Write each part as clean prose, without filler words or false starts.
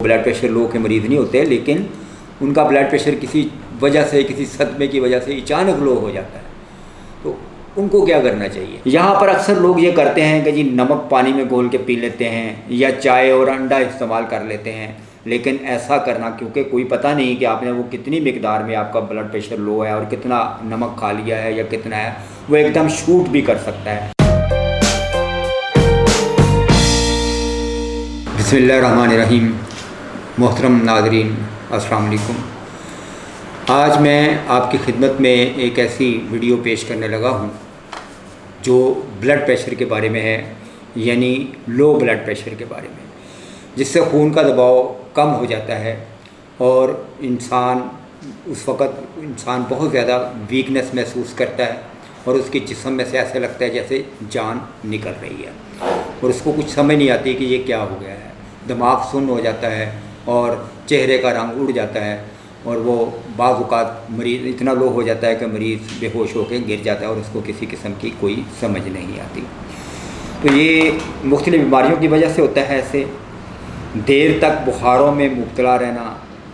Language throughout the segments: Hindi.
ब्लड प्रेशर लो के मरीज़ नहीं होते, लेकिन उनका ब्लड प्रेशर किसी वजह से, किसी सदमे की वजह से अचानक लो हो जाता है, तो उनको क्या करना चाहिए। यहाँ पर अक्सर लोग ये करते हैं कि जी नमक पानी में घोल के पी लेते हैं या चाय और अंडा इस्तेमाल कर लेते हैं, लेकिन ऐसा करना, क्योंकि कोई पता नहीं कि आपने वो कितनी मिकदार में आपका ब्लड प्रेशर लो है और कितना नमक खा लिया है या कितना है, वो एकदम शूट भी कर सकता है। बिस्मिल्लाहिर्रहमानिर्रहीम। मोहतरम नाज़रीन, अस्सलाम वालेकुम। आज मैं आपकी खिदमत में एक ऐसी वीडियो पेश करने लगा हूँ जो ब्लड प्रेशर के बारे में है, यानी लो ब्लड प्रेशर के बारे में, जिससे खून का दबाव कम हो जाता है और उस वक़्त इंसान बहुत ज़्यादा वीकनेस महसूस करता है और उसके जिस्म में से ऐसे लगता है जैसे जान निकल रही है और उसको कुछ समझ नहीं आती कि ये क्या हो गया है। दिमाग सुन्न हो जाता है और चेहरे का रंग उड़ जाता है और वो बाज़ औक़ात मरीज़ इतना लो हो जाता है कि मरीज़ बेहोश होकर गिर जाता है और उसको किसी किस्म की कोई समझ नहीं आती। तो ये मुख्तलिफ़ बीमारियों की वजह से होता है। ऐसे देर तक बुखारों में मुब्तला रहना,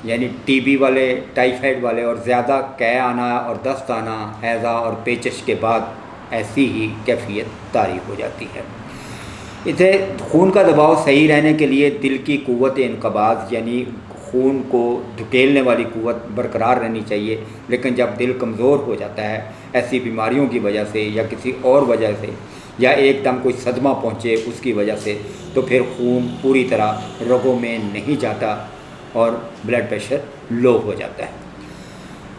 यानी टीबी वाले, टाइफाइड वाले, और ज़्यादा कै आना और दस्त आना, हैज़ा और पेचश के बाद ऐसी ही कैफियत तारी हो जाती है। इसे खून का दबाव सही रहने के लिए दिल की क़ुव्वत इनक़बाज़, यानी खून को धकेलने वाली क़ुव्वत बरकरार रहनी चाहिए। लेकिन जब दिल कमज़ोर हो जाता है ऐसी बीमारियों की वजह से या किसी और वजह से, या एकदम कोई सदमा पहुँचे उसकी वजह से, तो फिर खून पूरी तरह रगों में नहीं जाता और ब्लड प्रेशर लो हो जाता है।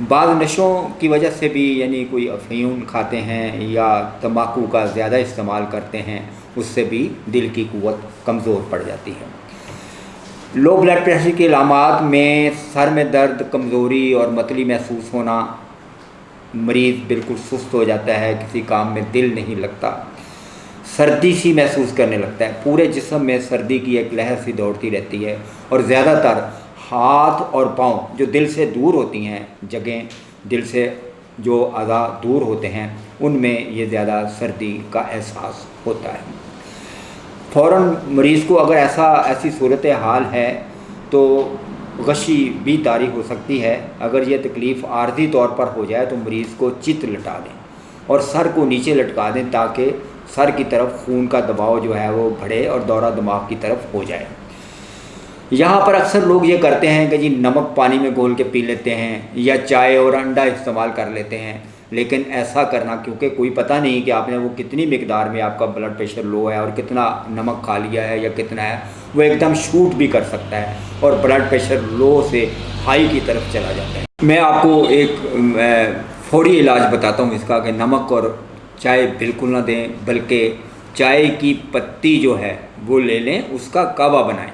बाद नशों की वजह से भी, यानी कोई अफीम खाते हैं या तंबाकू का ज़्यादा इस्तेमाल करते हैं, उससे भी दिल की क़ुव्वत कमज़ोर पड़ जाती है। लो ब्लड प्रेशर की अलामात में सर में दर्द, कमज़ोरी और मतली महसूस होना, मरीज़ बिल्कुल सुस्त हो जाता है, किसी काम में दिल नहीं लगता, सर्दी सी महसूस करने लगता है, पूरे जिस्म में सर्दी की एक लहर सी दौड़ती रहती है और ज़्यादातर हाथ और पाँव जो दिल से दूर होती हैं, जगहें दिल से जो अज़ा दूर होते हैं, उनमें ये ज़्यादा सर्दी का एहसास होता है। फ़ौरन मरीज़ को अगर ऐसी सूरत हाल है तो गशी भी तारी हो सकती है। अगर ये तकलीफ़ आर्जी तौर पर हो जाए तो मरीज़ को चित लटा दें और सर को नीचे लटका दें ताकि सर की तरफ खून का दबाव जो है वो बढ़े और दौरा दिमाग की तरफ हो जाए। यहाँ पर अक्सर लोग ये करते हैं कि जी नमक पानी में घोल के पी लेते हैं या चाय और अंडा इस्तेमाल कर लेते हैं, लेकिन ऐसा करना, क्योंकि कोई पता नहीं कि आपने वो कितनी मिकदार में आपका ब्लड प्रेशर लो है और कितना नमक खा लिया है या कितना है, वो एकदम शूट भी कर सकता है और ब्लड प्रेशर लो से हाई की तरफ चला जाता है। मैं आपको एक फौरी इलाज बताता हूँ इसका, कि नमक और चाय बिल्कुल ना दें, बल्कि चाय की पत्ती जो है वो ले लें, उसका कावा बनाएं।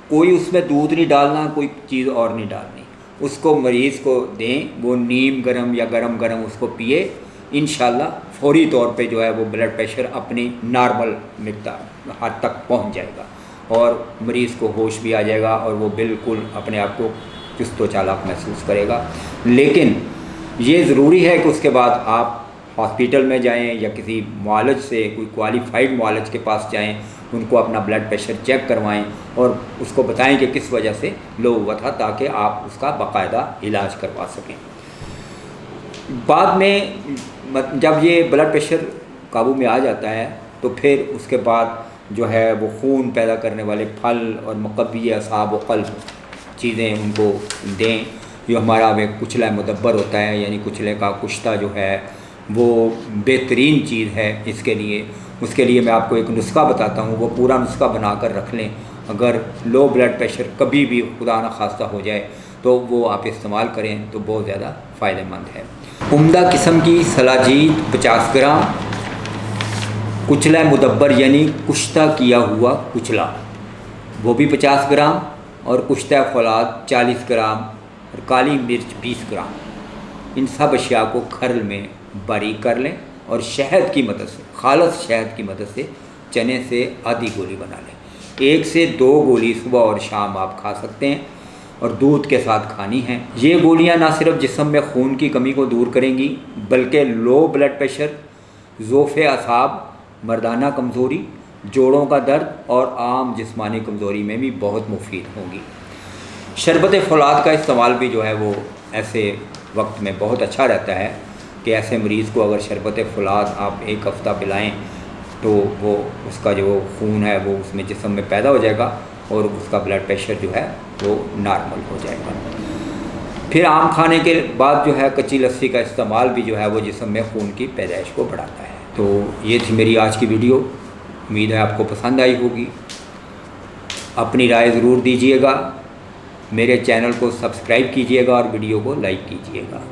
कोई उसमें दूध नहीं डालना, कोई चीज़ और नहीं डालनी, उसको मरीज़ को दें, वो नीम गरम या गरम गरम उसको पिए। इंशाल्लाह फौरी तौर पे जो है वो ब्लड प्रेशर अपनी नॉर्मल मिक़दार हद तक पहुंच जाएगा और मरीज़ को होश भी आ जाएगा और वो बिल्कुल अपने आप को चुस्त व चालाक महसूस करेगा। लेकिन ये ज़रूरी है कि उसके बाद आप हॉस्पिटल में जाएं या किसी मुआलिज से, कोई क्वालिफ़ाइड मुआलिज के पास जाएं, उनको अपना ब्लड प्रेशर चेक करवाएं और उसको बताएं कि किस वजह से लो हुआ था, ताकि आप उसका बाकायदा इलाज करवा सकें। बाद में जब ये ब्लड प्रेशर काबू में आ जाता है तो फिर उसके बाद जो है वो खून पैदा करने वाले फल और मुक़व्वी असाब व क़ल्ब चीज़ें उनको दें। जो हमारा वे कुचला मुदब्बर होता है, यानी कुचले का कुश्ता जो है वो बेहतरीन चीज़ है इसके लिए। उसके लिए मैं आपको एक नुस्खा बताता हूँ, वो पूरा नुस्खा बना कर रख लें। अगर लो ब्लड प्रेशर कभी भी खुदा न खास्ता हो जाए तो वो आप इस्तेमाल करें तो बहुत ज़्यादा फ़ायदेमंद है। उम्दा किस्म की सलाजीत 50 ग्राम, कुचला मुदब्बर यानी कुश्ता किया हुआ कुचला वो भी 50 ग्राम, और कुश्ता फौलाद 40 ग्राम, और काली मिर्च 20 ग्राम। इन सब अशिया को खरल में बारीक कर लें और शहद की मदद से, खालस शहद की मदद से चने से आधी गोली बना लें। 1 से 2 गोली सुबह और शाम आप खा सकते हैं और दूध के साथ खानी हैं। ये गोलियां ना सिर्फ जिस्म में खून की कमी को दूर करेंगी, बल्कि लो ब्लड प्रेशर, ज़ोफ़े असाब, मर्दाना कमज़ोरी, जोड़ों का दर्द और आम जिस्मानी कमज़ोरी में भी बहुत मुफीद होंगी। शरबत फौलाद का इस्तेमाल भी जो है वो ऐसे वक्त में बहुत अच्छा रहता है कि ऐसे मरीज़ को अगर शरबत फौलाद आप एक हफ़्ता पिलाएं तो वो उसका जो खून है वो उसमें जिस्म में पैदा हो जाएगा और उसका ब्लड प्रेशर जो है वो नॉर्मल हो जाएगा। फिर आम खाने के बाद जो है कच्ची लस्सी का इस्तेमाल भी जो है वो जिस्म में खून की पैदाइश को बढ़ाता है। तो ये थी मेरी आज की वीडियो, उम्मीद है आपको पसंद आई होगी। अपनी राय ज़रूर दीजिएगा, मेरे चैनल को सब्सक्राइब कीजिएगा और वीडियो को लाइक कीजिएगा।